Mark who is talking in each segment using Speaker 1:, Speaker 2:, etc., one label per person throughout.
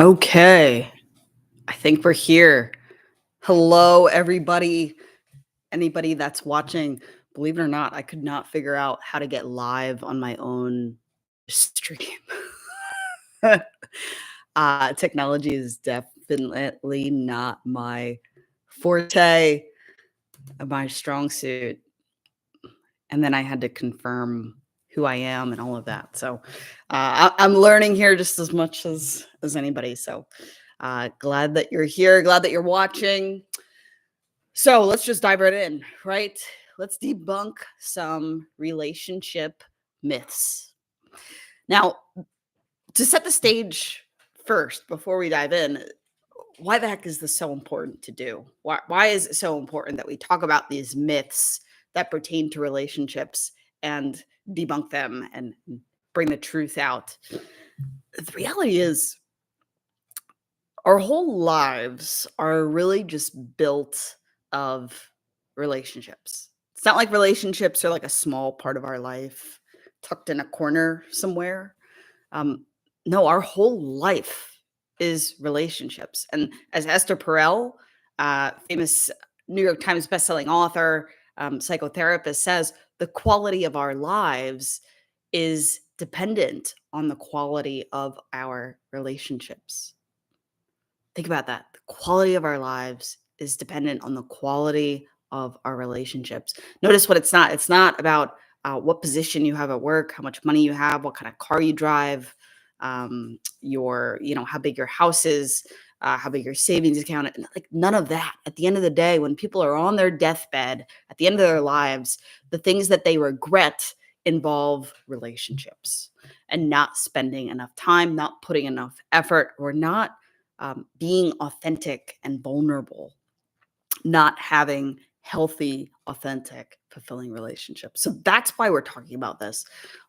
Speaker 1: Okay, I think we're here. Hello, everybody. Anybody that's watching, believe it or not, I could not figure out how to get live on my own stream. Technology is definitely not my forte, my strong suit. And then I had to confirm who I am and all of that. So I'm learning here just as much as anybody. So glad that you're here. Glad that you're watching. So let's just dive right in, right? Let's debunk some relationship myths. Now, to set the stage first, before we dive in, why the heck is this so important to do? Why is it so important that we talk about these myths that pertain to relationships and debunk them and bring the truth out? The reality is, our whole lives are really just built of relationships. It's not like relationships are like a small part of our life tucked in a corner somewhere. No, our whole life is relationships. And as Esther Perel, famous New York Times bestselling author, psychotherapist, says, the quality of our lives is dependent on the quality of our relationships. Think about that. The quality of our lives is dependent on the quality of our relationships. Notice what it's not. It's not about what position you have at work, how much money you have, what kind of car you drive, how big your house is, how big your savings account. Like none of that. At the end of the day, when people are on their deathbed, at the end of their lives, the things that they regret involve relationships and not spending enough time, not putting enough effort, or not being authentic and vulnerable, not having healthy, authentic, fulfilling relationships. So that's why we're talking about this.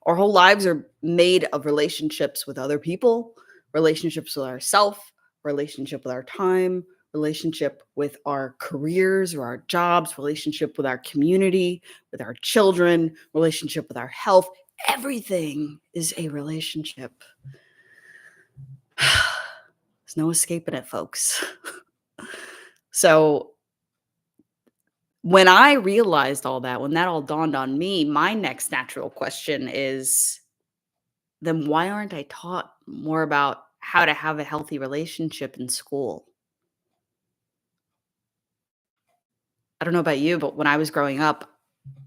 Speaker 1: Our whole lives are made of relationships with other people, relationships with ourselves, relationship with our time, relationship with our careers or our jobs, relationship with our community, with our children, relationship with our health. Everything is a relationship. There's no escaping it, folks. So when I realized all that, when that all dawned on me, my next natural question is, then why aren't I taught more about how to have a healthy relationship in school? I don't know about you, but when I was growing up,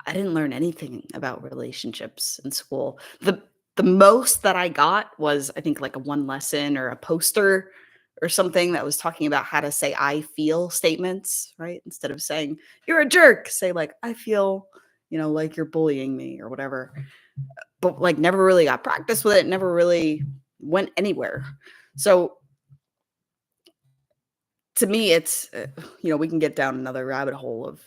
Speaker 1: I didn't learn anything about relationships in school. The most that I got was, I think, like a one lesson or a poster or something that was talking about how to say I feel statements, right? Instead of saying you're a jerk, say like I feel, like you're bullying me or whatever. But like never really got practice with it, never really went anywhere. So to me, it's, we can get down another rabbit hole of,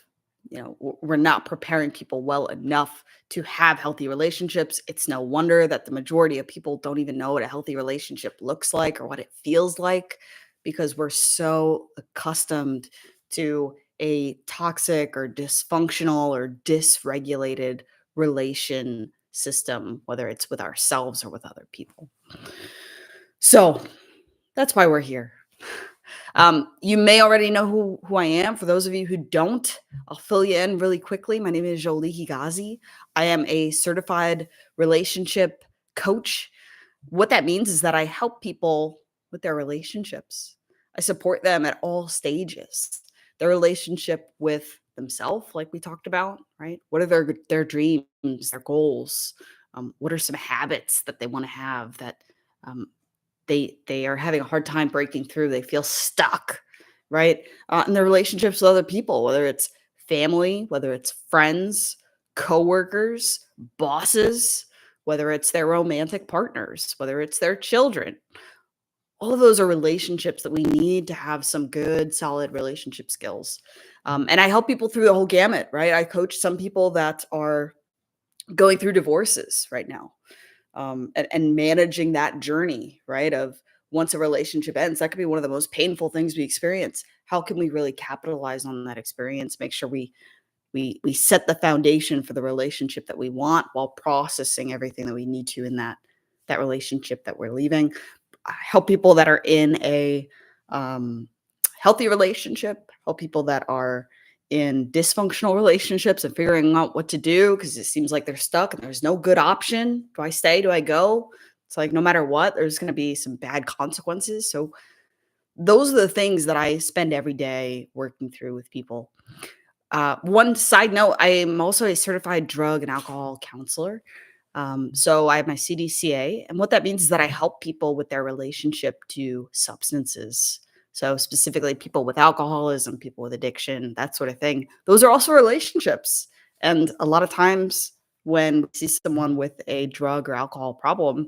Speaker 1: we're not preparing people well enough to have healthy relationships. It's no wonder that the majority of people don't even know what a healthy relationship looks like or what it feels like, because we're so accustomed to a toxic or dysfunctional or dysregulated relation system, whether it's with ourselves or with other people. So that's why we're here. You may already know who I am. For those of you who don't, I'll fill you in really quickly. My name is Jolie Higazi. I am a certified relationship coach. What that means is that I help people with their relationships. I support them at all stages. Their relationship with themselves, like we talked about, right? What are their dreams, their goals? What are some habits that they want to have that um, they are having a hard time breaking through. They feel stuck, right? In their relationships with other people, whether it's family, whether it's friends, coworkers, bosses, whether it's their romantic partners, whether it's their children. All of those are relationships that we need to have some good, solid relationship skills. And I help people through the whole gamut, right? I coach some people that are going through divorces right now, and managing that journey, right? Of once a relationship ends, that could be one of the most painful things we experience. How can we really capitalize on that experience? Make sure we set the foundation for the relationship that we want while processing everything that we need to in that relationship that we're leaving. help people that are in a um, healthy relationship, help people that are in dysfunctional relationships and figuring out what to do because it seems like they're stuck and there's no good option. Do I stay? Do I go? It's like no matter what, there's going to be some bad consequences. So those are the things that I spend every day working through with people. One side note, I am also a certified drug and alcohol counselor. So I have my CDCA, and what that means is that I help people with their relationship to substances. So specifically, people with alcoholism, people with addiction, that sort of thing. Those are also relationships, and a lot of times when we see someone with a drug or alcohol problem,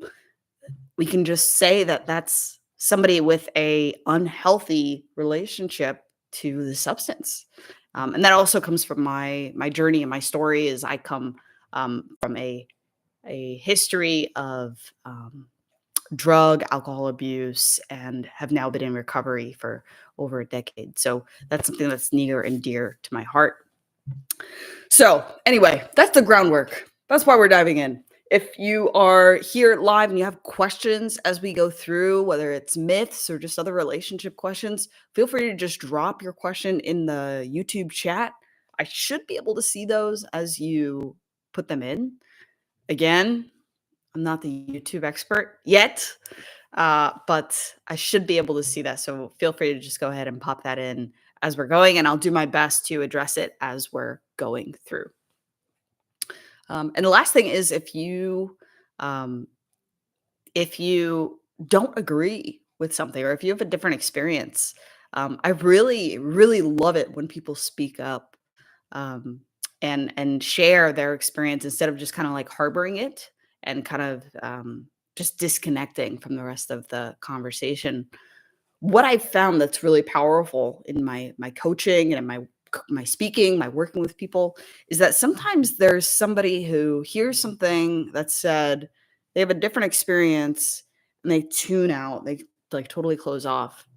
Speaker 1: we can just say that that's somebody with a unhealthy relationship to the substance. And that also comes from my journey and my story is I come from a history of drug, alcohol abuse, and have now been in recovery for over a decade. So that's something that's near and dear to my heart. So, anyway, that's the groundwork. That's why we're diving in. If you are here live and you have questions as we go through, whether it's myths or just other relationship questions, feel free to just drop your question in the YouTube chat. I should be able to see those as you put them in. Again, I'm not the YouTube expert yet, but I should be able to see that. So feel free to just go ahead and pop that in as we're going, and I'll do my best to address it as we're going through. And the last thing is um, if you don't agree with something or if you have a different experience, I really, really love it when people speak up um, and share their experience instead of just kind of like harboring it and kind of just disconnecting from the rest of the conversation. What I've found that's really powerful in my coaching and in my speaking, my working with people, is that sometimes there's somebody who hears something that's said, they have a different experience, and they tune out, they, like, totally close off.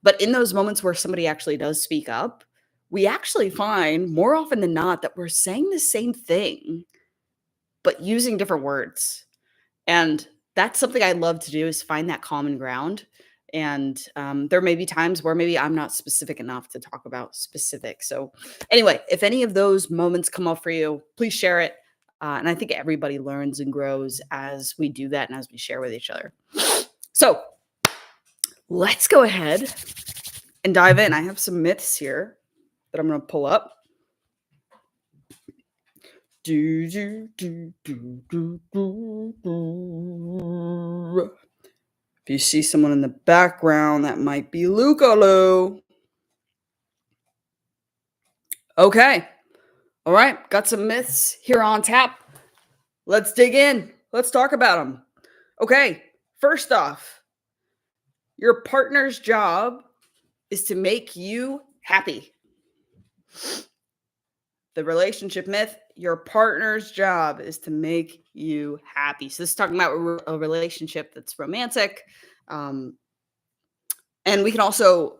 Speaker 1: But in those moments where somebody actually does speak up, we actually find more often than not that we're saying the same thing, but using different words. And that's something I love to do is find that common ground. And there may be times where maybe I'm not specific enough to talk about specifics. So, anyway, if any of those moments come up for you, please share it. And I think everybody learns and grows as we do that and as we share with each other. So, let's go ahead and dive in. I have some myths here that I'm going to pull up. Do, do, do, do, do, do, do. If you see someone in the background, that might be Lucalo. Okay. All right. Got some myths here on tap. Let's dig in. Let's talk about them. Okay. First off, your partner's job is to make you happy. The relationship myth, your partner's job is to make you happy. So this is talking about a relationship that's romantic. And we can also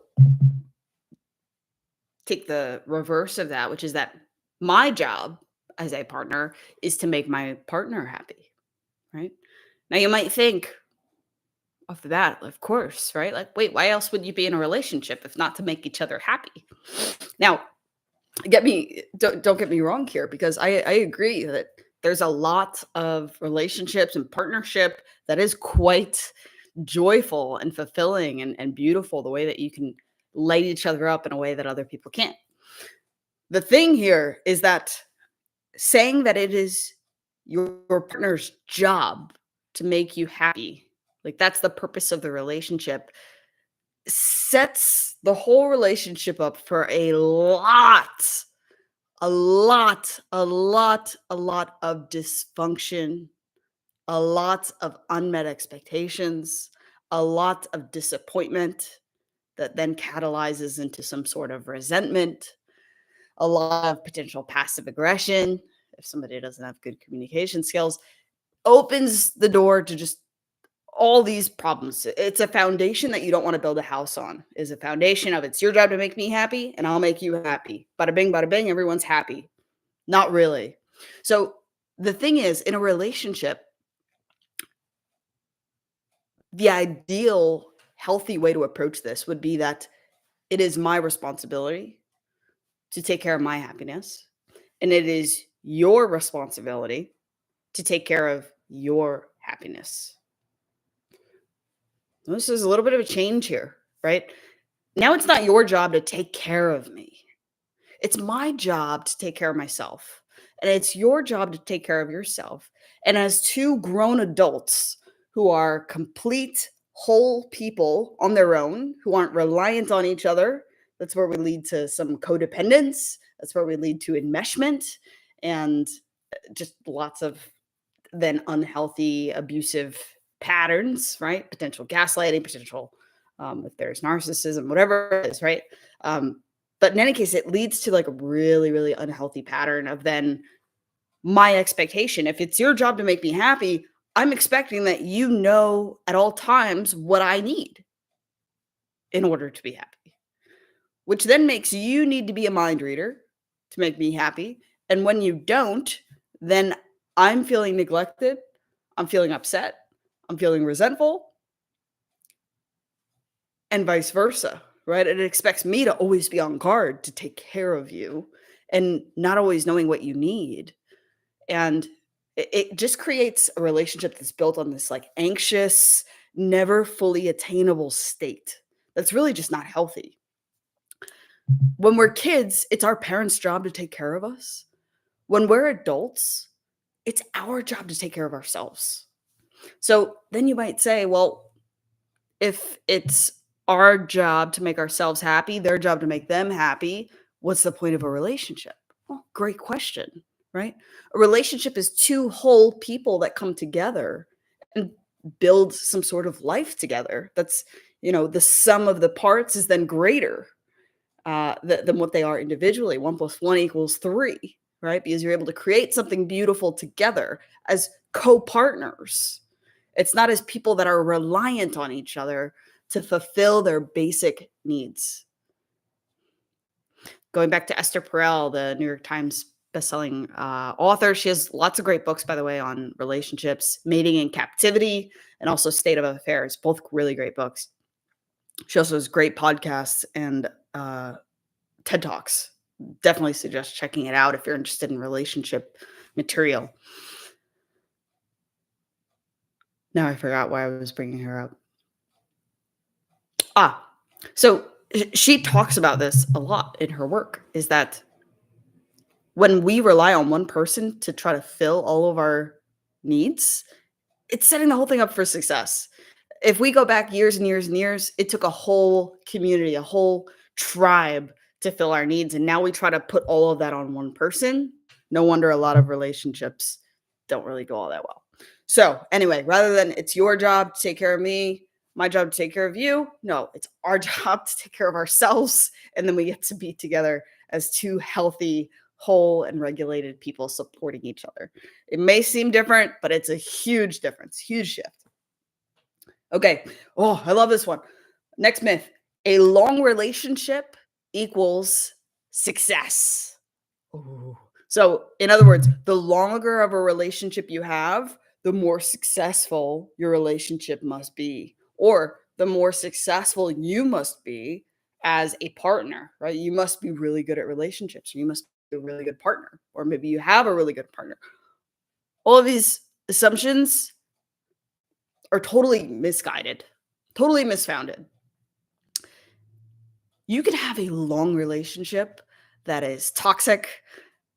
Speaker 1: take the reverse of that, which is that my job as a partner is to make my partner happy, right? Now you might think off the bat, of course, right? Like, wait, why else would you be in a relationship if not to make each other happy? Now, don't get me wrong here, because I agree that there's a lot of relationships and partnership that is quite joyful and fulfilling and beautiful, the way that you can light each other up in a way that other people can't. The thing here is that saying that it is your partner's job to make you happy, like that's the purpose of the relationship, sets the whole relationship up for a lot of dysfunction, a lot of unmet expectations, a lot of disappointment that then catalyzes into some sort of resentment, a lot of potential passive aggression if somebody doesn't have good communication skills, opens the door to just all these problems. It's a foundation that you don't want to build a house on. Is a foundation of it's your job to make me happy and I'll make you happy. Bada bing, everyone's happy. Not really. So the thing is, in a relationship, The ideal healthy way to approach this would be that it is my responsibility to take care of my happiness, and it is your responsibility to take care of your happiness. This is a little bit of a change here, right? Now it's not your job to take care of me. It's my job to take care of myself. And it's your job to take care of yourself. And as two grown adults who are complete, whole people on their own, who aren't reliant on each other, that's where we lead to some codependence. That's where we lead to enmeshment and just lots of then unhealthy, abusive patterns, right? Potential gaslighting, potential if there's narcissism, whatever it is, right? Um, but in any case, it leads to like a really, really unhealthy pattern of then my expectation. If it's your job to make me happy, I'm expecting that you know at all times what I need in order to be happy, which then makes you need to be a mind reader to make me happy. And when you don't, then I'm feeling neglected. I'm feeling upset. I'm feeling resentful, and vice versa, right? It expects me to always be on guard to take care of you and not always knowing what you need. And it just creates a relationship that's built on this like anxious, never fully attainable state that's really just not healthy. When we're kids, it's our parents' job to take care of us. When we're adults, it's our job to take care of ourselves. So then you might say, well, if it's our job to make ourselves happy, their job to make them happy, what's the point of a relationship? Well, great question, right? A relationship is two whole people that come together and build some sort of life together. That's, the sum of the parts is then greater than what they are individually. One plus one equals three, right? Because you're able to create something beautiful together as co partners. It's not as people that are reliant on each other to fulfill their basic needs. Going back to Esther Perel, the New York Times bestselling author, she has lots of great books, by the way, on relationships, mating in captivity, and also state of affairs. Both really great books. She also has great podcasts and TED Talks. Definitely suggest checking it out if you're interested in relationship material. Now I forgot why I was bringing her up. So she talks about this a lot in her work, is that when we rely on one person to try to fill all of our needs, it's setting the whole thing up for success. If we go back years and years and years, it took a whole community, a whole tribe to fill our needs. And now we try to put all of that on one person. No wonder a lot of relationships don't really go all that well. So, anyway, rather than it's your job to take care of me, my job to take care of you, no, it's our job to take care of ourselves. And then we get to be together as two healthy, whole, and regulated people supporting each other. It may seem different, but it's a huge difference, huge shift. Okay. Oh, I love this one. Next myth. A long relationship equals success. Ooh. So, in other words, the longer of a relationship you have, the more successful your relationship must be, or the more successful you must be as a partner, right? You must be really good at relationships. You must be a really good partner, or maybe you have a really good partner. All of these assumptions are totally misguided, totally misfounded. You could have a long relationship that is toxic,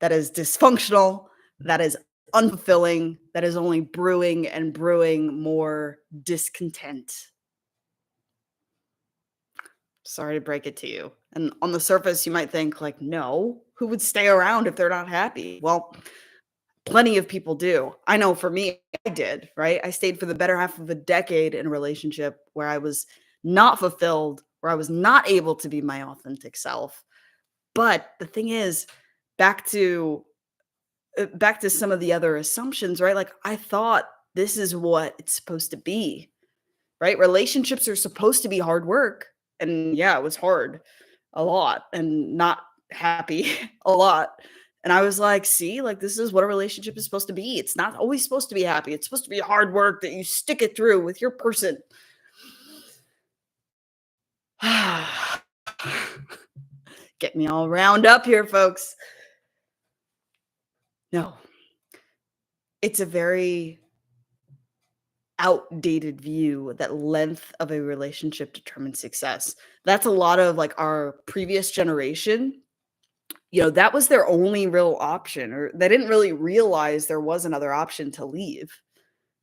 Speaker 1: that is dysfunctional, that is unfulfilling, that is only brewing and brewing more discontent. Sorry to break it to you. And on the surface, you might think, like, no, who would stay around if they're not happy? Well, plenty of people do. I know for me, I did, right? I stayed for the better half of a decade in a relationship where I was not fulfilled, where I was not able to be my authentic self. But the thing is, back to back to some of the other assumptions, right? Like I thought this is what it's supposed to be, right? Relationships are supposed to be hard work. And yeah, it was hard a lot and not happy a lot. And I was like, "See, like, this is what a relationship is supposed to be. It's not always supposed to be happy. It's supposed to be hard work that you stick it through with your person." Get me all round up here, folks. No, it's a very outdated view that length of a relationship determines success. That's a lot of like our previous generation. That was their only real option, or they didn't really realize there was another option to leave,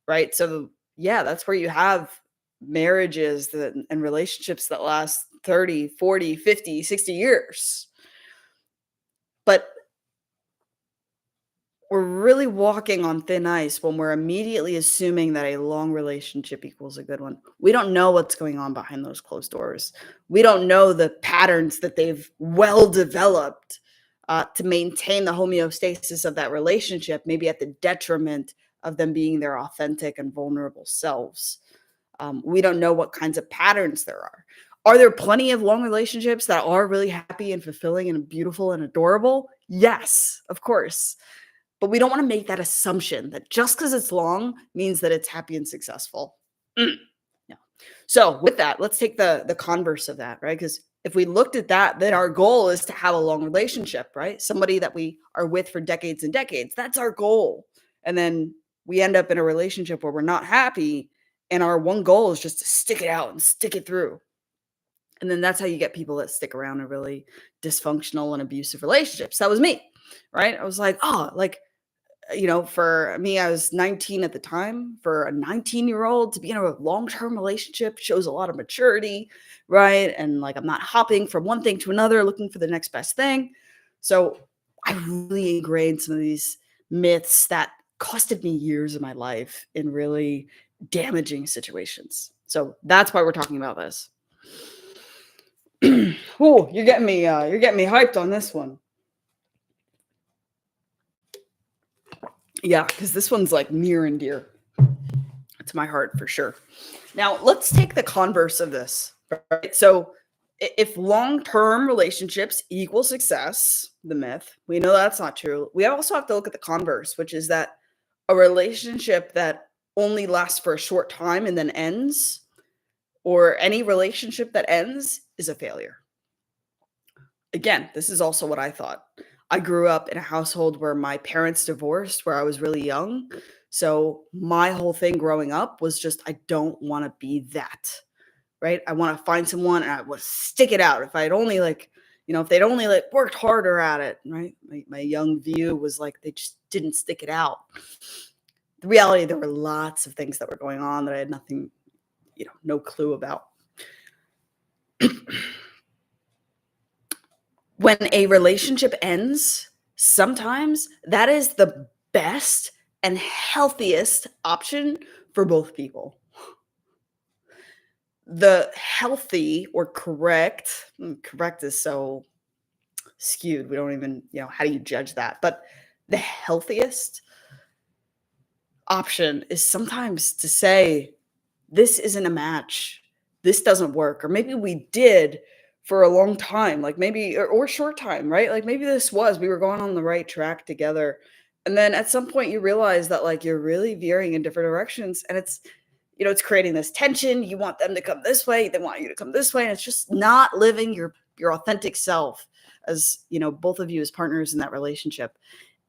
Speaker 1: right? So, yeah, that's where you have marriages that and relationships that last 30, 40, 50, 60 years. But we're really walking on thin ice when we're immediately assuming that a long relationship equals a good one. We don't know what's going on behind those closed doors. We don't know the patterns that they've well developed to maintain the homeostasis of that relationship, maybe at the detriment of them being their authentic and vulnerable selves. We don't know what kinds of patterns there are. Are there plenty of long relationships that are really happy and fulfilling and beautiful and adorable? Yes, of course. But we don't wanna make that assumption that just because it's long means that it's happy and successful. Mm, no. So, with that, let's take the converse of that, right? Because if we looked at that, then our goal is to have a long relationship, right? Somebody that we are with for decades and decades, that's our goal. And then we end up in a relationship where we're not happy, and our one goal is just to stick it out and stick it through. And then that's how you get people that stick around in really dysfunctional and abusive relationships. That was me, right? I was like, "Oh, like, for me, I was 19 at the time. For a 19-year-old to be in a long-term relationship shows a lot of maturity, right? And like I'm not hopping from one thing to another looking for the next best thing. So I really ingrained some of these myths that costed me years of my life in really damaging situations. So that's why we're talking about this. Oh, you're getting me hyped on this one. Yeah, because this one's like near and dear to my heart for sure. Now, let's take the converse of this, right? So, if long-term relationships equal success, the myth, we know that's not true. We also have to look at the converse, which is that a relationship that only lasts for a short time and then ends, or any relationship that ends, is a failure. Again, this is also what I thought. I grew up in a household where my parents divorced where I was really young. So my whole thing growing up was just, I don't want to be that, right? I want to find someone and I would stick it out. If I'd only like, if they'd only like worked harder at it, right? My young view was like they just didn't stick it out. The reality, there were lots of things that were going on that I had nothing, no clue about. When a relationship ends, sometimes that is the best and healthiest option for both people. The healthy or correct is so skewed. We don't even, how do you judge that? But the healthiest option is sometimes to say, this isn't a match. This doesn't work. Or maybe we did for a long time, like maybe, or short time, right? Like maybe we were going on the right track together. And then at some point you realize that like you're really veering in different directions and it's creating this tension. You want them to come this way, they want you to come this way. And it's just not living your authentic self as, both of you as partners in that relationship.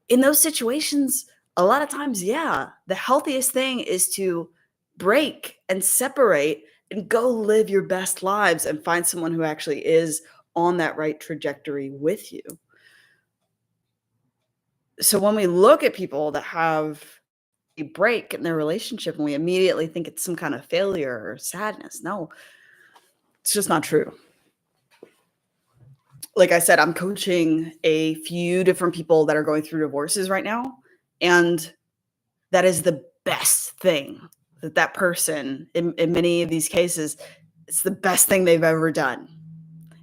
Speaker 1: In those situations, a lot of times, yeah, the healthiest thing is to break and separate and go live your best lives and find someone who actually is on that right trajectory with you. So when we look at people that have a break in their relationship and we immediately think it's some kind of failure or sadness, no, it's just not true. Like I said, I'm coaching a few different people that are going through divorces right now. And that is the best thing that person in many of these cases, it's the best thing they've ever done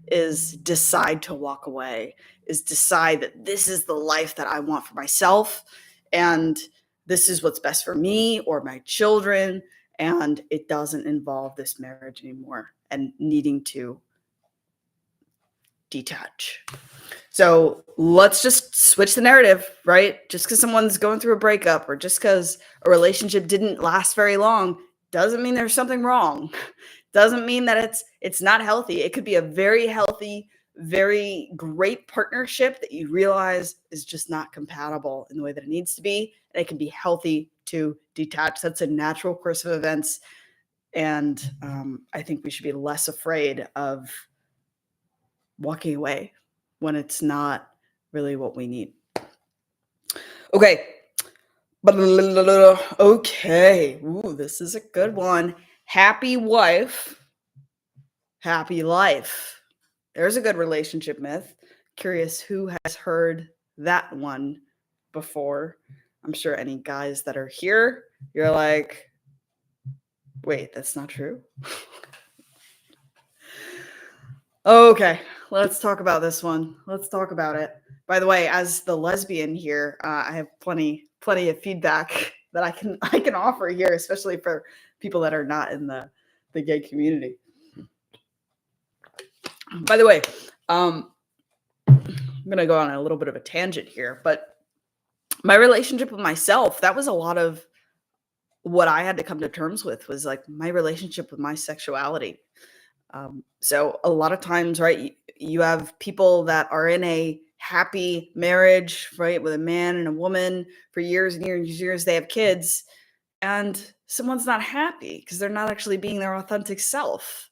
Speaker 1: is decide to walk away, is decide that this is the life that I want for myself, and this is what's best for me or my children, and it doesn't involve this marriage anymore and needing to detach. So let's just switch the narrative, right? Just because someone's going through a breakup or just because a relationship didn't last very long doesn't mean there's something wrong. Doesn't mean that it's not healthy. It could be a very healthy, very great partnership that you realize is just not compatible in the way that it needs to be. And it can be healthy to detach. That's a natural course of events. And I think we should be less afraid of walking away when it's not really what we need. Okay. Okay. Ooh, this is a good one. Happy wife, happy life. There's a good relationship myth. Curious who has heard that one before. I'm sure any guys that are here, you're like, wait, that's not true. Okay, let's talk about this one. Let's talk about it. By the way, as the lesbian here, I have plenty of feedback that I can offer here, especially for people that are not in the gay community. By the way, I'm gonna go on a little bit of a tangent here, but my relationship with myself, that was a lot of what I had to come to terms with was like my relationship with my sexuality. So a lot of times, right, you have people that are in a happy marriage, right, with a man and a woman for years and years and years. They have kids, and someone's not happy because they're not actually being their authentic self.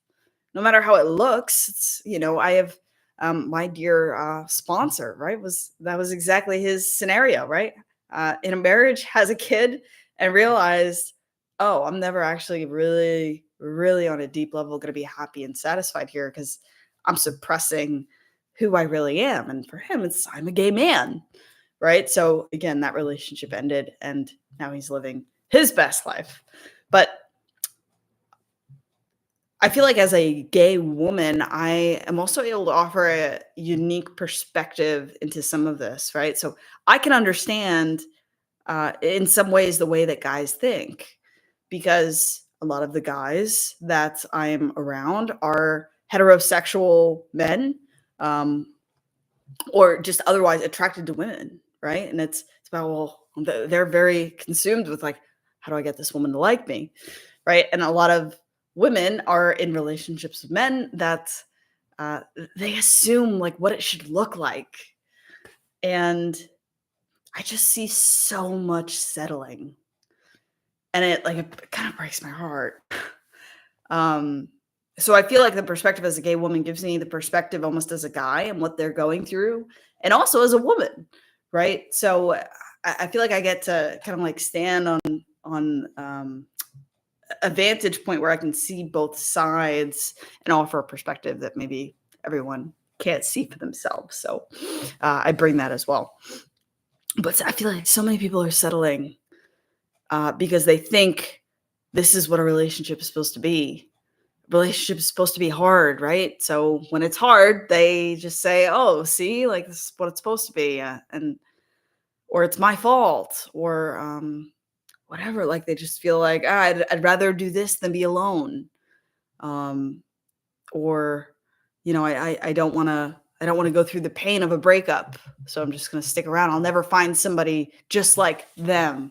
Speaker 1: No matter how it looks, I have my dear sponsor, right? That was exactly his scenario, right? In a marriage, has a kid, and realized, oh, I'm never actually really, really on a deep level going to be happy and satisfied here because I'm suppressing who I really am. And for him, it's I'm a gay man, right? So again, that relationship ended, and now he's living his best life. But I feel like as a gay woman, I am also able to offer a unique perspective into some of this, right? So I can understand in some ways the way that guys think, because a lot of the guys that I'm around are heterosexual men, um, or just otherwise attracted to women, right? And it's about, well, they're very consumed with like, how do I get this woman to like me, right? And a lot of women are in relationships with men that uh, they assume like what it should look like, and I just see so much settling, and it kind of breaks my heart. Um, so I feel like the perspective as a gay woman gives me the perspective almost as a guy and what they're going through, and also as a woman, right? So I feel like I get to kind of like stand on a vantage point where I can see both sides and offer a perspective that maybe everyone can't see for themselves. So I bring that as well. But I feel like so many people are settling because they think this is what a relationship is supposed to be. Relationship is supposed to be hard, right? So when it's hard, they just say, "Oh, see, like this is what it's supposed to be," and or it's my fault, or whatever. Like they just feel like I'd rather do this than be alone, um, or I don't want to go through the pain of a breakup, so I'm just going to stick around. I'll never find somebody just like them.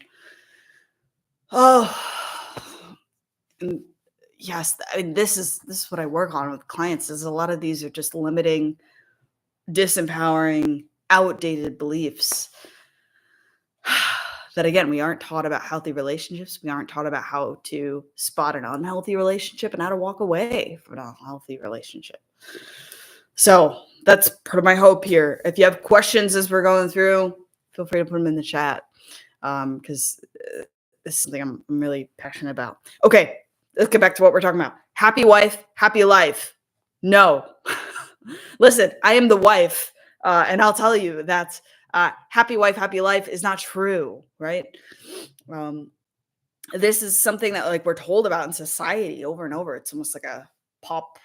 Speaker 1: Oh, and yes, I mean this is what I work on with clients. Is a lot of these are just limiting, disempowering, outdated beliefs that again we aren't taught about healthy relationships. We aren't taught about how to spot an unhealthy relationship and how to walk away from an unhealthy relationship. So that's part of my hope here. If you have questions as we're going through, feel free to put them in the chat, because this is something I'm really passionate about. Okay, let's get back to what we're talking about. Happy wife, happy life. No. Listen, I am the wife, and I'll tell you that happy wife, happy life is not true, right? This is something that like we're told about in society over and over. It's almost like a pop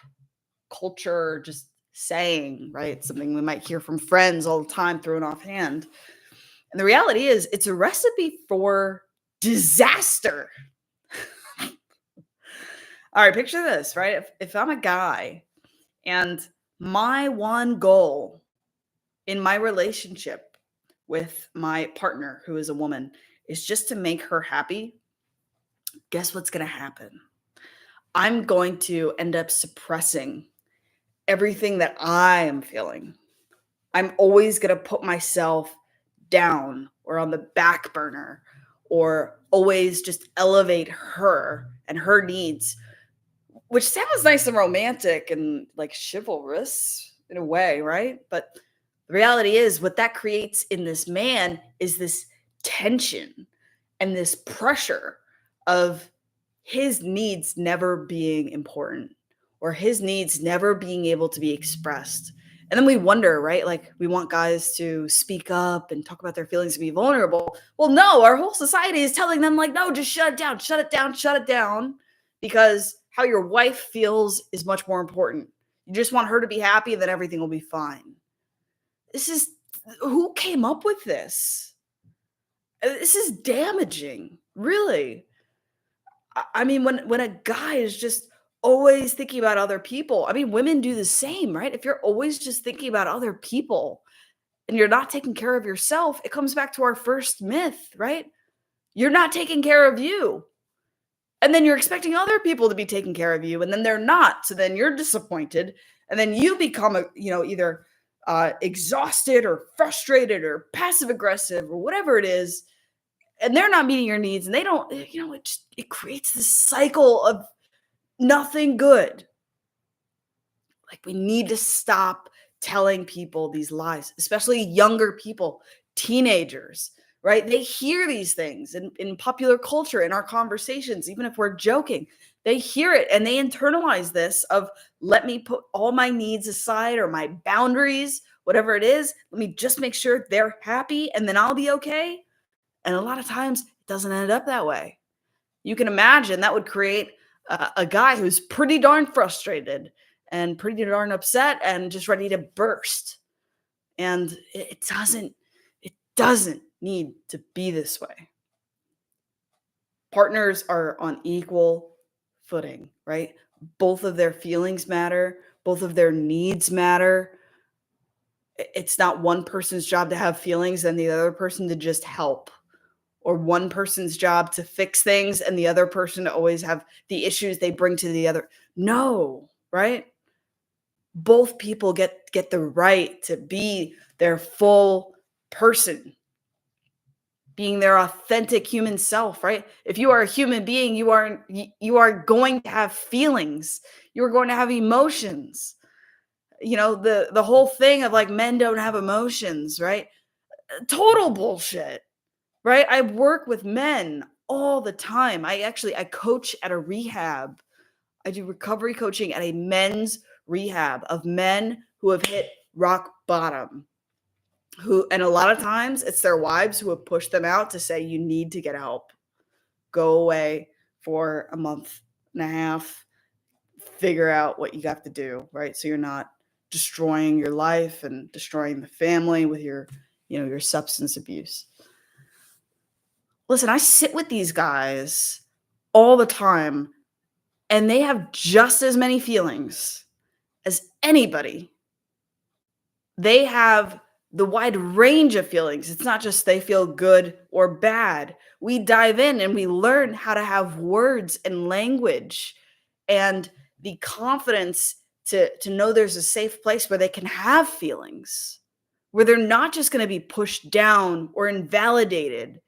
Speaker 1: culture just saying, right? Something we might hear from friends all the time, thrown offhand. And the reality is, it's a recipe for disaster. All right, picture this, right? If I'm a guy and My one goal in my relationship with my partner, who is a woman, is just to make her happy. Guess what's going to happen? I'm going to end up suppressing everything that I am feeling. I'm always going to put myself down or on the back burner or always just elevate her and her needs, which sounds nice and romantic and like chivalrous in a way, right? But the reality is, what that creates in this man is this tension and this pressure of his needs never being important or his needs never being able to be expressed. And then we wonder, right? Like, we want guys to speak up and talk about their feelings and be vulnerable. Well, no, our whole society is telling them, like, no, just shut it down, shut it down, shut it down, because how your wife feels is much more important. You just want her to be happy, and then everything will be fine. This is Who came up with this? This is damaging, really. I mean, when a guy is just always thinking about other people, I mean, women do the same, right? If you're always just thinking about other people and you're not taking care of yourself, it comes back to our first myth, right? You're not taking care of you. And then you're expecting other people to be taking care of you, and then they're not. So then you're disappointed, and then you become either exhausted or frustrated or passive aggressive or whatever it is, and they're not meeting your needs, and they don't. It creates this cycle of nothing good. Like, we need to stop telling people these lies, especially younger people, teenagers, right? They hear these things in popular culture, in our conversations, even if we're joking. They hear it and they internalize this of, let me put all my needs aside or my boundaries, whatever it is. Let me just make sure they're happy and then I'll be okay. And a lot of times it doesn't end up that way. You can imagine that would create a guy who's pretty darn frustrated and pretty darn upset and just ready to burst. And it doesn't need to be this way. Partners are on equal footing, right? Both of their feelings matter, both of their needs matter. It's not one person's job to have feelings and the other person to just help, or one person's job to fix things and the other person to always have the issues they bring to the other. No, right? Both people get the right to be their full person, being their authentic human self, right? If you are a human being, you are going to have feelings. You are going to have emotions. The whole thing of, like, men don't have emotions, right? Total bullshit. Right? I work with men all the time. I coach at a rehab. I do recovery coaching at a men's rehab of men who have hit rock bottom. And a lot of times it's their wives who have pushed them out to say, you need to get help. Go away for a month and a half, figure out what you got to do, right? So you're not destroying your life and destroying the family with your substance abuse. Listen, I sit with these guys all the time, and they have just as many feelings as anybody. They have the wide range of feelings. It's not just they feel good or bad. We dive in and we learn how to have words and language and the confidence to know there's a safe place where they can have feelings, where they're not just going to be pushed down or invalidated.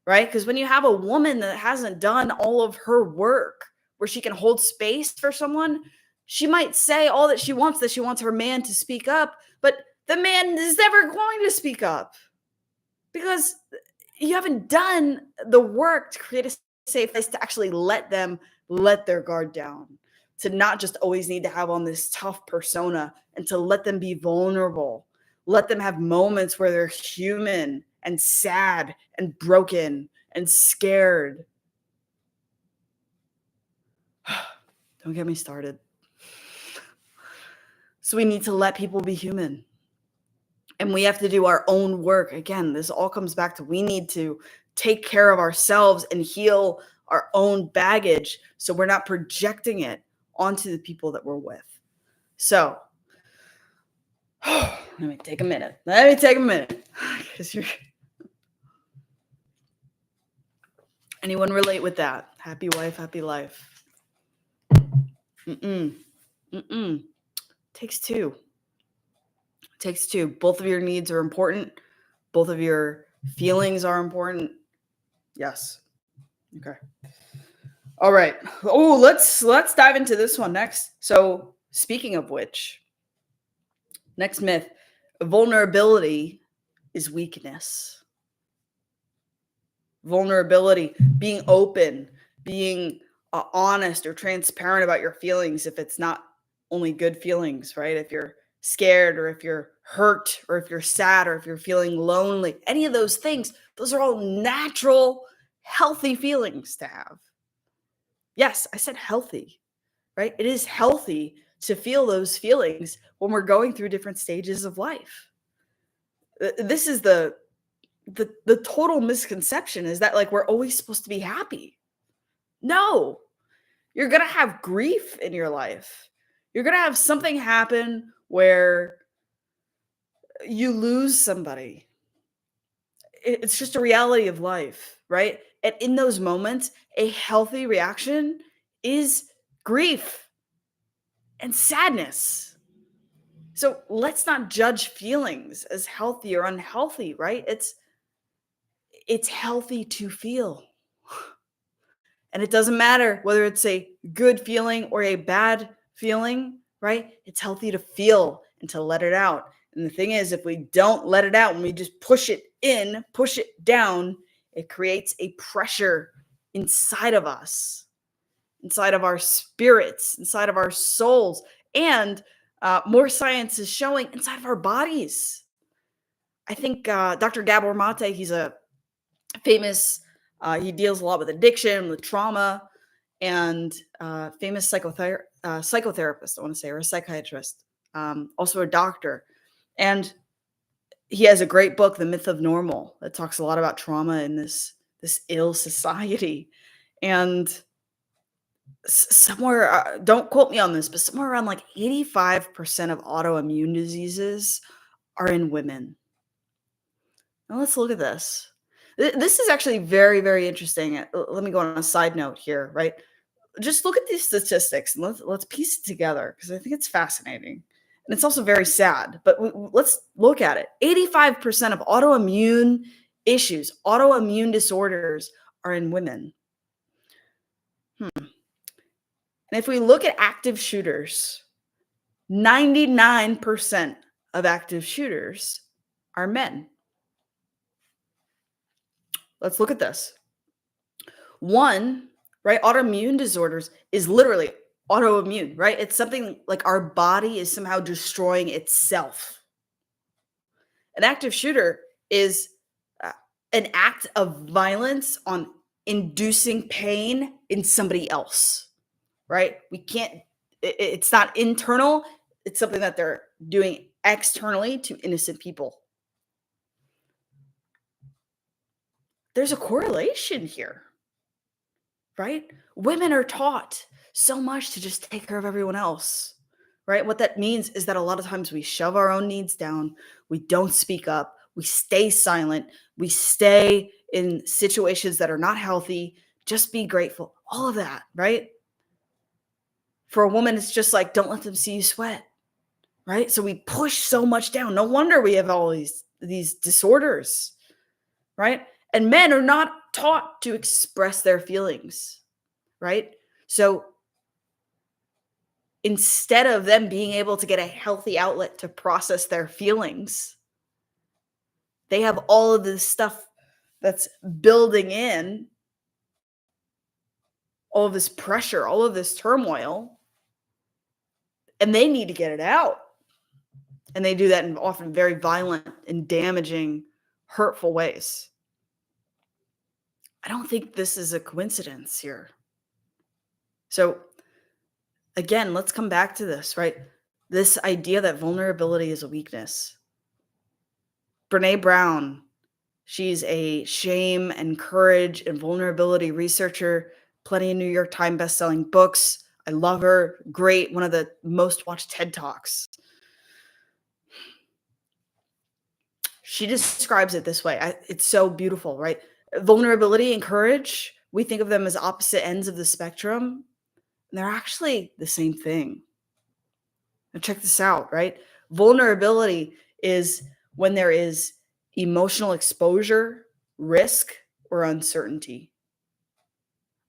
Speaker 1: Right? Because when you have a woman that hasn't done all of her work, where she can hold space for someone, she might say all that she wants her man to speak up, but the man is never going to speak up because you haven't done the work to create a safe place to actually let them let their guard down, to not just always need to have on this tough persona, and to let them be vulnerable. Let them have moments where they're human and sad and broken and scared. Don't get me started. So we need to let people be human. And we have to do our own work. Again, this all comes back to, we need to take care of ourselves and heal our own baggage so we're not projecting it onto the people that we're with. So Let me take a minute. Let me take a minute. 'Cause you're anyone relate with that? Happy wife, happy life. Mm-mm. Mm-mm. Takes two. Takes two. Both of your needs are important. Both of your feelings are important. Yes. Okay. All right. Oh, let's dive into this one next. So, speaking of which, next myth, vulnerability is weakness. Vulnerability, being open, being honest or transparent about your feelings if it's not only good feelings, right? If you're scared or if you're hurt or if you're sad or if you're feeling lonely, any of those things, those are all natural, healthy feelings to have. Yes, I said healthy, right? It is healthy to feel those feelings when we're going through different stages of life. This is the total misconception is that like we're always supposed to be happy. No. You're going to have grief in your life. You're going to have something happen where you lose somebody. It's just a reality of life, right? And in those moments, a healthy reaction is grief and sadness. So let's not judge feelings as healthy or unhealthy, right? It's healthy to feel. And it doesn't matter whether it's a good feeling or a bad feeling, right? It's healthy to feel and to let it out. And the thing is, if we don't let it out and we just push it in, push it down, it creates a pressure inside of us, inside of our spirits, inside of our souls. And more science is showing inside of our bodies. I think Dr. Gabor Mate, he's a famous, he deals a lot with addiction, with trauma, and famous psychotherapist, I want to say, or a psychiatrist, also a doctor. And he has a great book, The Myth of Normal, that talks a lot about trauma in this ill society. And somewhere, don't quote me on this, but somewhere around like 85% of autoimmune diseases are in women. Now let's look at this. This is actually very, very interesting. Let me go on a side note here, right? Just look at these statistics and let's piece it together because I think it's fascinating. And it's also very sad, but let's look at it. 85% of autoimmune issues, autoimmune disorders are in women. And if we look at active shooters, 99% of active shooters are men. Let's look at this. One, right? Autoimmune disorders is literally autoimmune, right? It's something like our body is somehow destroying itself. An active shooter is uh, an act of violence on inducing pain in somebody else, right? We can't, it's not internal, it's something that they're doing externally to innocent people. There's a correlation here, right? Women are taught so much to just take care of everyone else, right? What that means is that a lot of times we shove our own needs down, we don't speak up, we stay silent, we stay in situations that are not healthy, just be grateful, all of that, right? For a woman, it's just like, don't let them see you sweat, right? So we push so much down. No wonder we have all these disorders, right? And men are not taught to express their feelings, right? So instead of them being able to get a healthy outlet to process their feelings, they have all of this stuff that's building in, all of this pressure, all of this turmoil, and they need to get it out. And they do that in often very violent and damaging, hurtful ways. I don't think this is a coincidence here. So, again, let's come back to this, right? This idea that vulnerability is a weakness. Brene Brown, she's a shame and courage and vulnerability researcher, plenty of New York Times best-selling books. I love her. Great. One of the most watched TED Talks. She describes it this way. It's so beautiful, right? Vulnerability and courage, we think of them as opposite ends of the spectrum. And they're actually the same thing. Now, check this out, right? Vulnerability is when there is emotional exposure, risk, or uncertainty.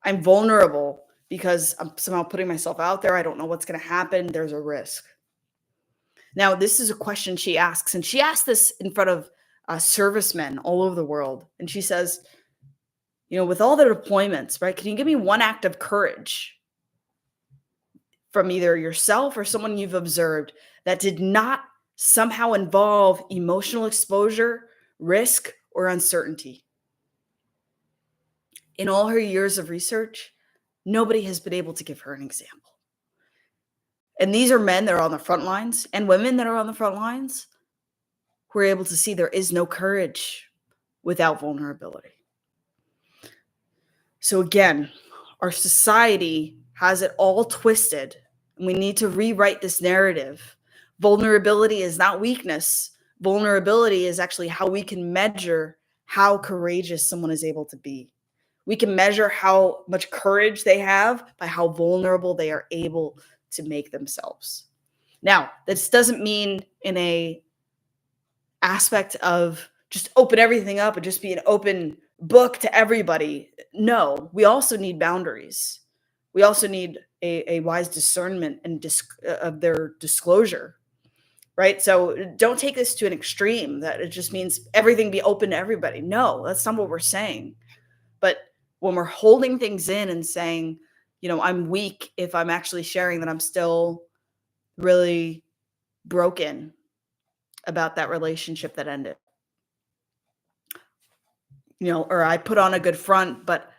Speaker 1: I'm vulnerable because I'm somehow putting myself out there. I don't know what's going to happen. There's a risk. Now, this is a question she asks, and she asked this in front of servicemen all over the world. And she says, with all the deployments, right? Can you give me one act of courage from either yourself or someone you've observed that did not somehow involve emotional exposure, risk, or uncertainty? In all her years of research, nobody has been able to give her an example. And these are men that are on the front lines and women that are on the front lines who are able to see there is no courage without vulnerability. So again, our society has it all twisted, and we need to rewrite this narrative. Vulnerability is not weakness. Vulnerability is actually how we can measure how courageous someone is able to be. We can measure how much courage they have by how vulnerable they are able to make themselves. Now, this doesn't mean in a aspect of just open everything up and just be an open book to everybody. No, we also need boundaries. We also need a wise discernment and of their disclosure, right? So don't take this to an extreme that it just means everything be open to everybody. No, that's not what we're saying. But when we're holding things in and saying, I'm weak if I'm actually sharing that I'm still really broken about that relationship that ended. Or I put on a good front, but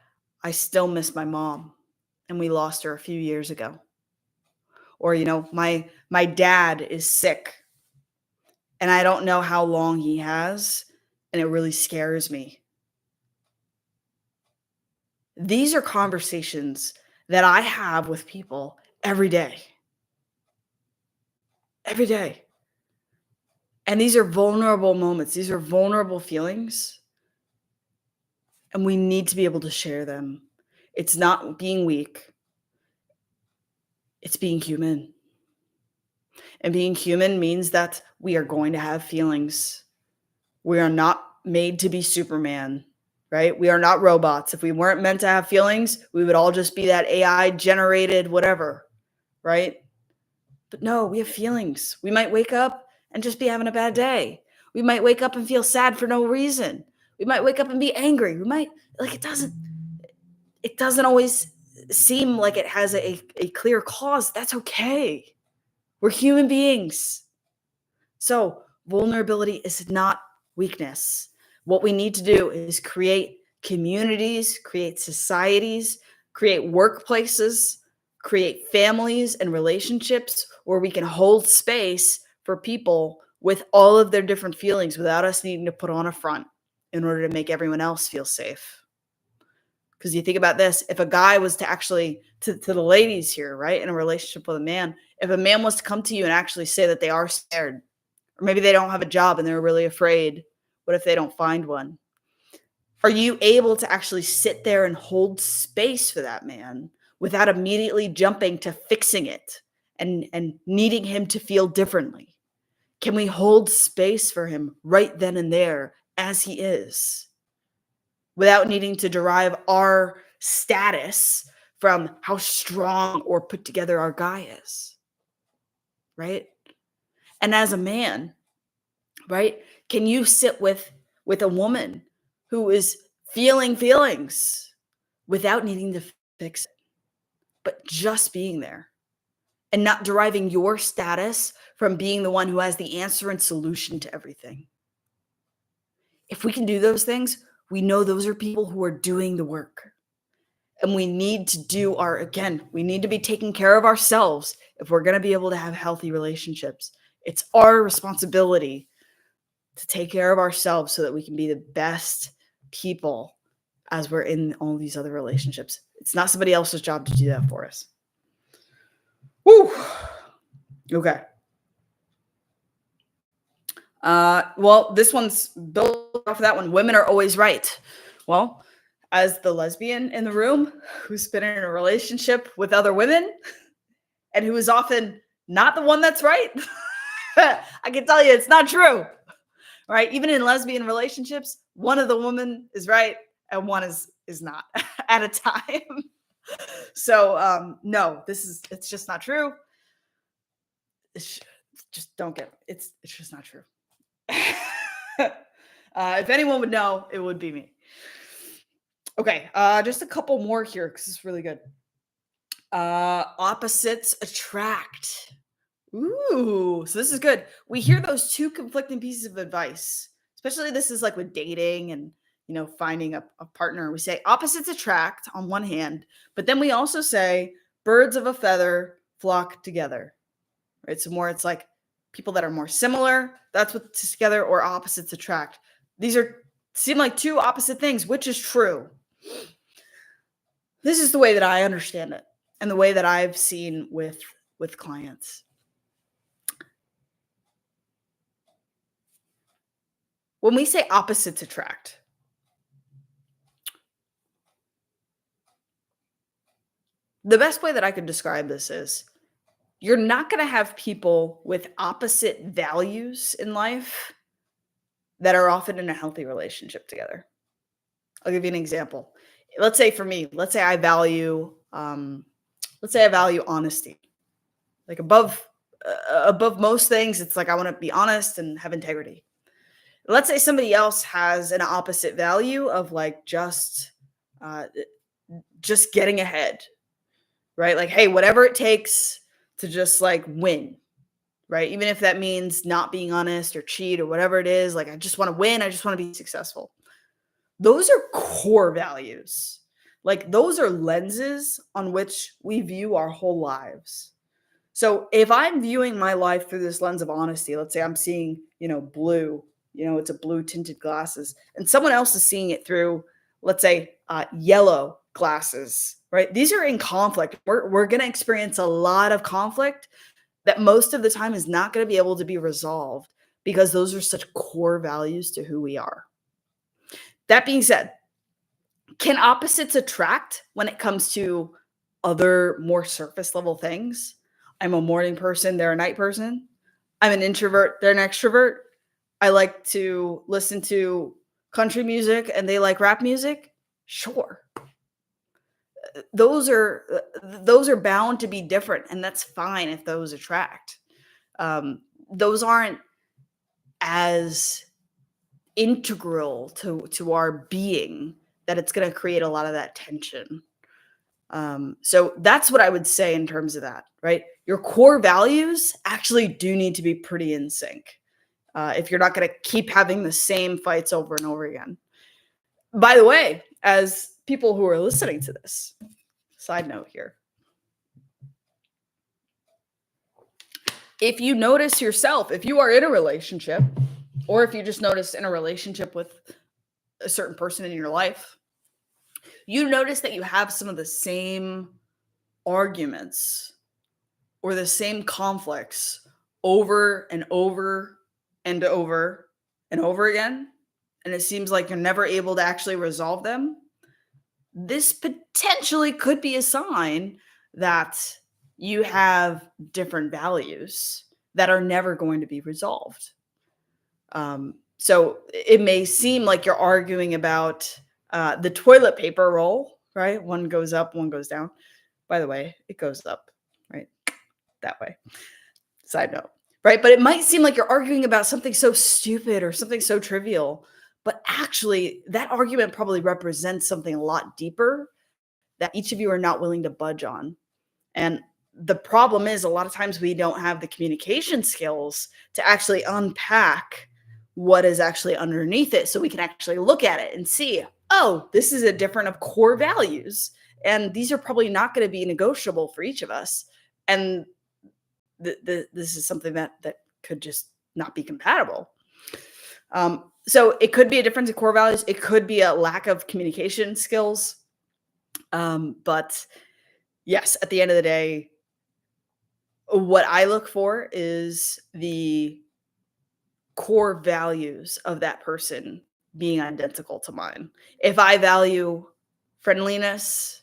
Speaker 1: I still miss my mom and we lost her a few years ago. Or, my dad is sick and I don't know how long he has and it really scares me. These are conversations that I have with people every day. Every day. And these are vulnerable moments. These are vulnerable feelings. And we need to be able to share them. It's not being weak. It's being human. And being human means that we are going to have feelings. We are not made to be Superman, right? We are not robots. If we weren't meant to have feelings, we would all just be that AI generated whatever, right? But no, we have feelings. We might wake up and just be having a bad day. We might wake up and feel sad for no reason. We might wake up and be angry. We might, it doesn't always seem like it has a clear cause. That's okay. We're human beings. So vulnerability is not weakness. What we need to do is create communities, create societies, create workplaces, create families and relationships where we can hold space for people with all of their different feelings without us needing to put on a front in order to make everyone else feel safe. Because you think about this, if a guy was to actually, to the ladies here, right, in a relationship with a man, if a man was to come to you and actually say that they are scared, or maybe they don't have a job and they're really afraid, what if they don't find one? Are you able to actually sit there and hold space for that man without immediately jumping to fixing it and needing him to feel differently? Can we hold space for him right then and there as he is, without needing to derive our status from how strong or put together our guy is, right? And as a man, right, can you sit with a woman who is feeling feelings without needing to fix it, but just being there and not deriving your status from being the one who has the answer and solution to everything? If we can do those things, we know those are people who are doing the work. And we need to do we need to be taking care of ourselves if we're going to be able to have healthy relationships. It's our responsibility to take care of ourselves so that we can be the best people as we're in all these other relationships. It's not somebody else's job to do that for us. Woo! Okay. Well, this one's built off of that one. Women are always right. Well, as the lesbian in the room who's been in a relationship with other women and who is often not the one that's right, I can tell you it's not true. Right? Even in lesbian relationships, one of the women is right and one is not at a time. So no, it's just not true. It's, just don't get it's just not true. If anyone would know, it would be me. Okay, just a couple more here because it's really good. Opposites attract. Ooh, so this is good. We hear those two conflicting pieces of advice, especially this is like with dating and finding a partner. We say opposites attract on one hand, but then we also say birds of a feather flock together. Right? So more it's like people that are more similar, that's what's together, or opposites attract. These are seem like two opposite things, which is true. This is the way that I understand it and the way that I've seen with clients. When we say opposites attract, the best way that I could describe this is you're not going to have people with opposite values in life that are often in a healthy relationship together. I'll give you an example. Let's say for me, let's say I value honesty. Like above most things, it's like I want to be honest and have integrity. Let's say somebody else has an opposite value of like uh, just getting ahead, right? Like, hey, whatever it takes to just like win, right? Even if that means not being honest or cheat or whatever it is, like I just want to win, I just want to be successful. Those are core values. Like those are lenses on which we view our whole lives. So if I'm viewing my life through this lens of honesty, let's say I'm seeing, blue, it's a blue tinted glasses, and someone else is seeing it through, let's say, yellow glasses, right? These are in conflict. We're going to experience a lot of conflict that most of the time is not going to be able to be resolved because those are such core values to who we are. That being said, can opposites attract when it comes to other more surface level things? I'm a morning person, they're a night person. I'm an introvert, they're an extrovert. I like to listen to country music and they like rap music. Sure. Those are bound to be different, and that's fine if those attract. Those aren't as integral to our being that it's going to create a lot of that tension. So that's what I would say in terms of that, right? Your core values actually do need to be pretty in sync if you're not going to keep having the same fights over and over again. By the way, as people who are listening to this, side note here, if you notice yourself, if you are in a relationship, or if you just notice in a relationship with a certain person in your life, you notice that you have some of the same arguments or the same conflicts over and over and over and over again, and it seems like you're never able to actually resolve them, this potentially could be a sign that you have different values that are never going to be resolved. So it may seem like you're arguing about the toilet paper roll, right? One goes up, one goes down. By the way, it goes up, right? That way. Side note, right? But it might seem like you're arguing about something so stupid or something so trivial, but actually, that argument probably represents something a lot deeper that each of you are not willing to budge on. And the problem is, a lot of times we don't have the communication skills to actually unpack what is actually underneath it so we can actually look at it and see, oh, this is a different of core values. And these are probably not going to be negotiable for each of us. And this is something that could just not be compatible. So it could be a difference in core values. It could be a lack of communication skills. But yes, at the end of the day, what I look for is the core values of that person being identical to mine. If I value friendliness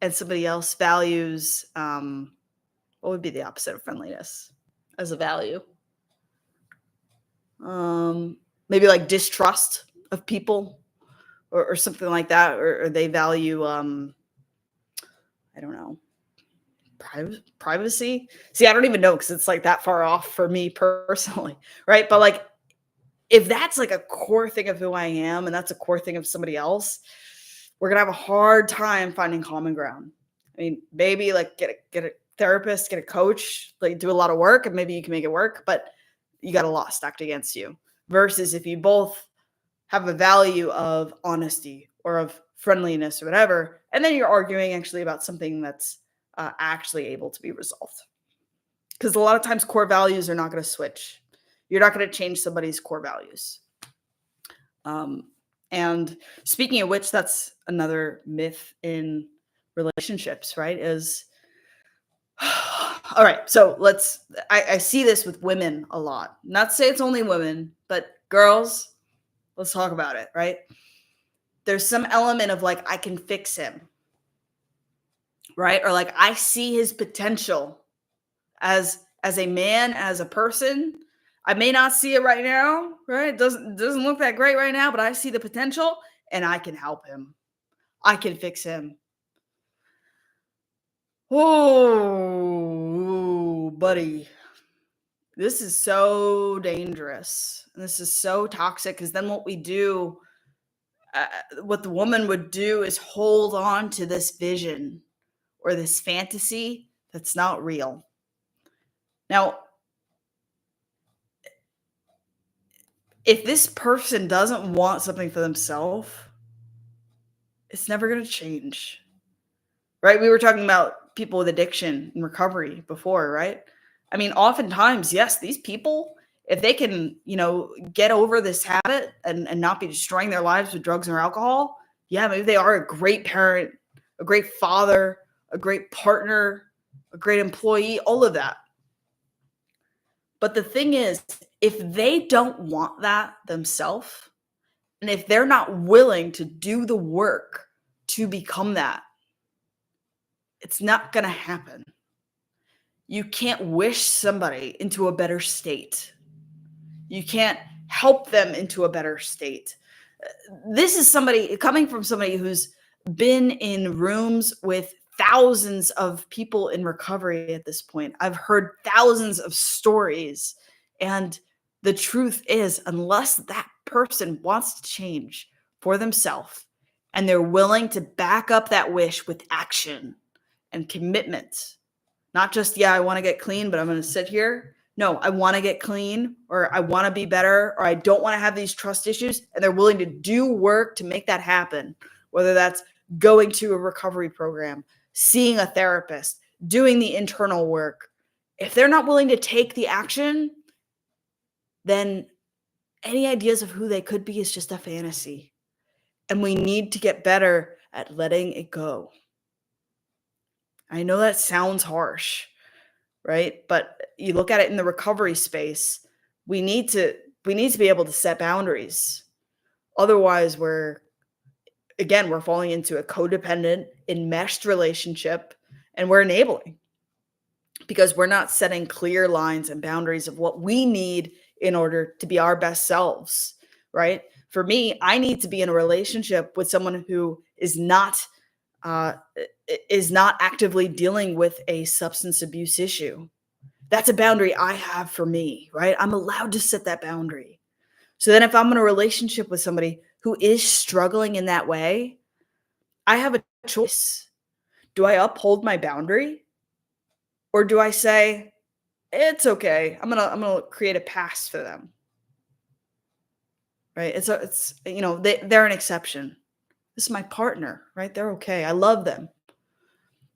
Speaker 1: and somebody else values, what would be the opposite of friendliness as a value? Um, Maybe like distrust of people or something like that, or they value, I don't know, privacy. See, I don't even know because it's like that far off for me personally, right? But like, if that's like a core thing of who I am and that's a core thing of somebody else, we're gonna have a hard time finding common ground. I mean, maybe like get a therapist, get a coach, like do a lot of work, and maybe you can make it work, but you got a lot stacked against you. Versus if you both have a value of honesty or of friendliness or whatever, and then you're arguing actually about something that's actually able to be resolved. Because a lot of times core values are not going to switch. You're not going to change somebody's core values. And speaking of which, that's another myth in relationships, right? Is all right. So I see this with women a lot. Not to say it's only women, but girls, let's talk about it, right? There's some element of like, I can fix him, right? Or like, I see his potential as a man, as a person. I may not see it right now, right? It doesn't look that great right now, but I see the potential and I can help him. I can fix him. Oh, buddy. This is so dangerous. This is so toxic because then what we do, what the woman would do is hold on to this vision or this fantasy that's not real. Now, if this person doesn't want something for themselves, it's never going to change, right? We were talking about people with addiction and recovery before, right? I mean, oftentimes, yes, these people, if they can, get over this habit and not be destroying their lives with drugs or alcohol, yeah, maybe they are a great parent, a great father, a great partner, a great employee, all of that. But the thing is, if they don't want that themselves, and if they're not willing to do the work to become that, it's not going to happen. You can't wish somebody into a better state. You can't help them into a better state. This is somebody coming from somebody who's been in rooms with thousands of people in recovery at this point. I've heard thousands of stories. And the truth is, unless that person wants to change for themselves and they're willing to back up that wish with action and commitment, not just, yeah, I want to get clean, but I'm going to sit here. No, I want to get clean, or I want to be better, or I don't want to have these trust issues. And they're willing to do work to make that happen, whether that's going to a recovery program, seeing a therapist, doing the internal work. If they're not willing to take the action, then any ideas of who they could be is just a fantasy. And we need to get better at letting it go. I know that sounds harsh, right? But you look at it in the recovery space, we need to be able to set boundaries. Otherwise, we're falling into a codependent, enmeshed relationship, and we're enabling because we're not setting clear lines and boundaries of what we need in order to be our best selves, right? For me, I need to be in a relationship with someone who is not actively dealing with a substance abuse issue. That's a boundary I have for me, right? I'm allowed to set that boundary. So then if I'm in a relationship with somebody who is struggling in that way, I have a choice. Do I uphold my boundary? Or do I say, it's okay. I'm gonna create a pass for them. Right? They're an exception. This is my partner, right? They're okay. I love them.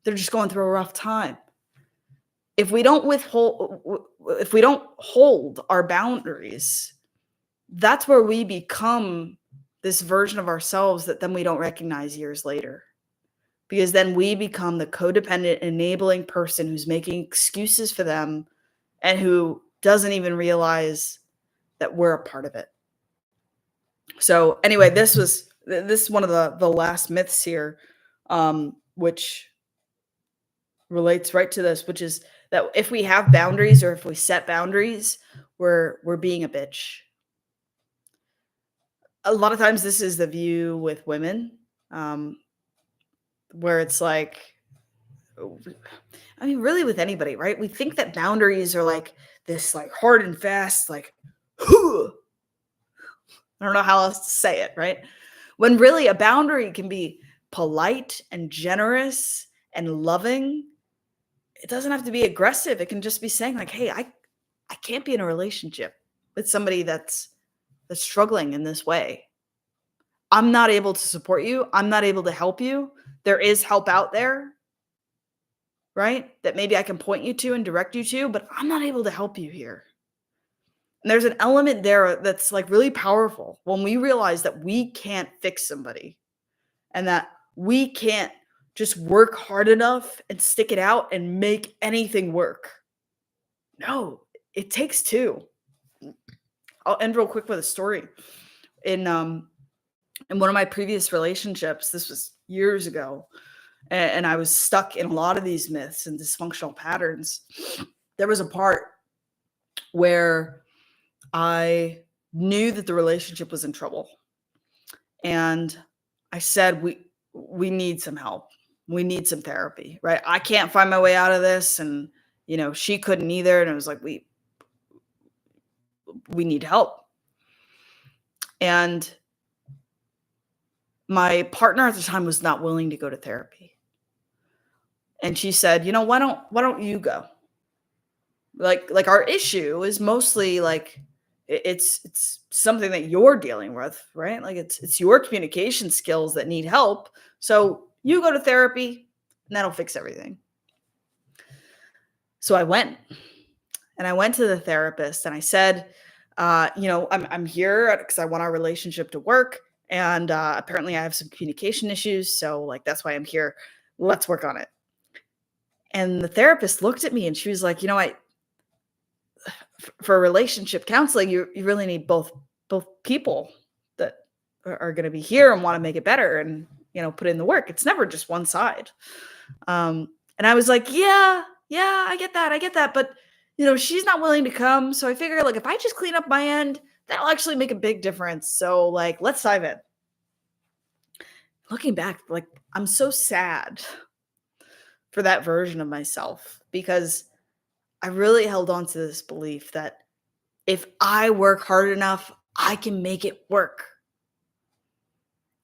Speaker 1: They're just going through a rough time. If we don't hold our boundaries, that's where we become this version of ourselves that then we don't recognize years later. Because then we become the codependent, enabling person who's making excuses for them and who doesn't even realize that we're a part of it. So anyway, this is one of the last myths here, which relates right to this, which is that if we have boundaries or if we set boundaries, we're being a bitch. A lot of times this is the view with women, um, where it's like, I mean, really with anybody, right? We think that boundaries are like this, like hard and fast, like, I don't know how else to say it, right? When really a boundary can be polite and generous and loving. It doesn't have to be aggressive. It can just be saying like, "Hey, I can't be in a relationship with somebody that's struggling in this way. I'm not able to support you. I'm not able to help you. There is help out there, right? That maybe I can point you to and direct you to, but I'm not able to help you here." And there's an element there that's like really powerful when we realize that we can't fix somebody and that we can't just work hard enough and stick it out and make anything work. No, it takes two. I'll end real quick with a story. In in one of my previous relationships, this was years ago, and I was stuck in a lot of these myths and dysfunctional patterns. There was a part where I knew that the relationship was in trouble, and I said, we need some help. We need some therapy, right? I can't find my way out of this, and she couldn't either. And it was like we need help. And my partner at the time was not willing to go to therapy. And she said, why don't you go? Like our issue is mostly like it's something that you're dealing with, right? Like it's your communication skills that need help. So you go to therapy and that'll fix everything. So I went to the therapist and I said, I'm here because I want our relationship to work. And apparently I have some communication issues. So like, that's why I'm here. Let's work on it. And the therapist looked at me and she was like, for relationship counseling, you really need both people that are going to be here and want to make it better and, put in the work. It's never just one side. And I was like, yeah, I get that. But, she's not willing to come. So I figure like, if I just clean up my end, that'll actually make a big difference. So like, let's dive in. Looking back, like I'm so sad for that version of myself because I really held on to this belief that if I work hard enough, I can make it work.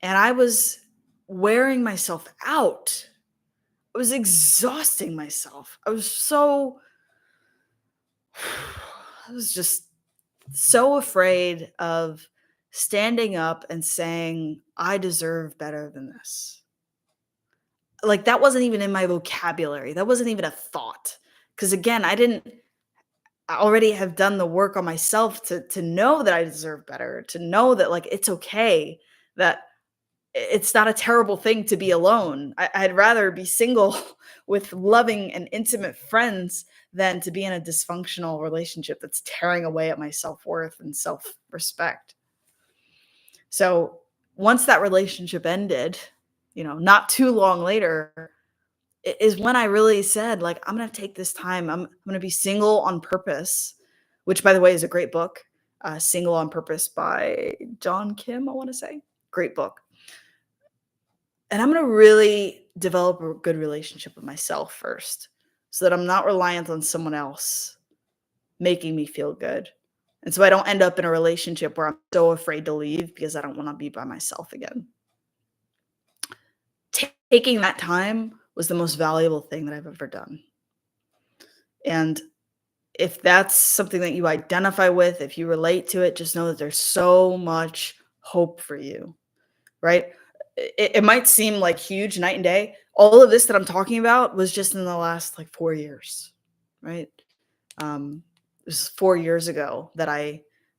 Speaker 1: And I was wearing myself out. I was exhausting myself. I was just so afraid of standing up and saying, I deserve better than this. Like that wasn't even in my vocabulary. That wasn't even a thought. Because again, I already have done the work on myself to know that I deserve better, to know that like it's okay, that it's not a terrible thing to be alone. I'd rather be single with loving and intimate friends than to be in a dysfunctional relationship that's tearing away at my self-worth and self-respect. So once that relationship ended, not too long later, is when I really said, like, I'm going to take this time. I'm going to be single on purpose, which, by the way, is a great book. Single on Purpose by John Kim, I want to say. Great book. And I'm going to really develop a good relationship with myself first so that I'm not reliant on someone else making me feel good. And so I don't end up in a relationship where I'm so afraid to leave because I don't want to be by myself again. Taking that time was the most valuable thing that I've ever done. And if that's something that you identify with, if you relate to it, just know that there's so much hope for you, right? It might seem like huge night and day. All of this that I'm talking about was just in the last like 4 years, right? It was 4 years ago that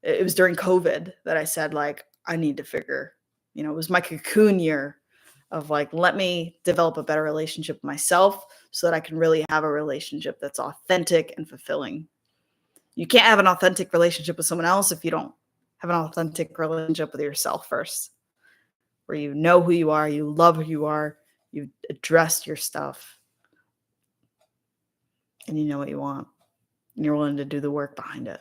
Speaker 1: it was during COVID that I said, like, I need to figure, it was my cocoon year of like, let me develop a better relationship with myself so that I can really have a relationship that's authentic and fulfilling. You can't have an authentic relationship with someone else if you don't have an authentic relationship with yourself first, where you know who you are, you love who you are, you've addressed your stuff, and you know what you want, and you're willing to do the work behind it.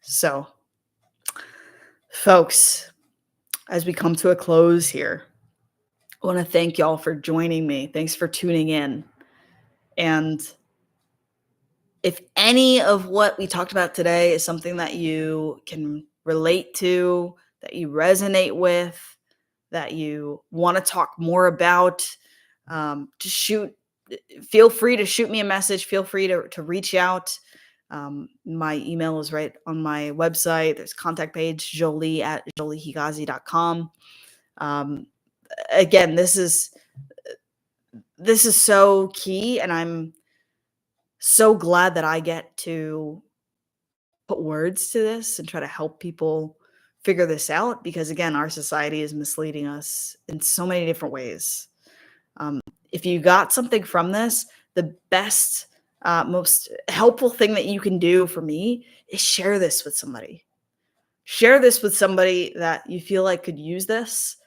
Speaker 1: So, folks, as we come to a close here, I want to thank y'all for joining me. Thanks for tuning in. And if any of what we talked about today is something that you can relate to, that you resonate with, that you want to talk more about, just feel free to shoot me a message. Feel free to reach out. My email is right on my website. There's a contact page, jolie@joliehigazi.com. Again, this is so key, and I'm so glad that I get to put words to this and try to help people figure this out, because again, our society is misleading us in so many different ways. Um, if you got something from this, the best, most helpful thing that you can do for me is share this with somebody. Share this with somebody that you feel like could use this,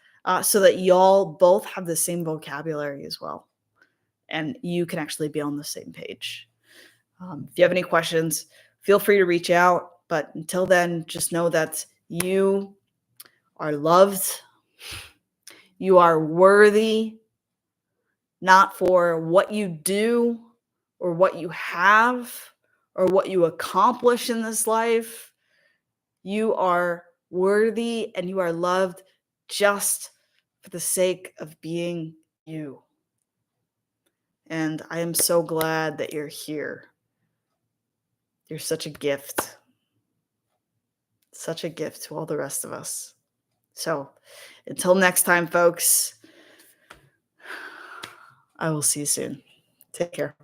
Speaker 1: so that y'all both have the same vocabulary as well. And you can actually be on the same page. If you have any questions, feel free to reach out. But until then, just know that you are loved. You are worthy, not for what you do or what you have or what you accomplish in this life. You are worthy and you are loved just for the sake of being you. And I am so glad that you're here. You're such a gift. Such a gift to all the rest of us. So until next time, folks, I will see you soon. Take care.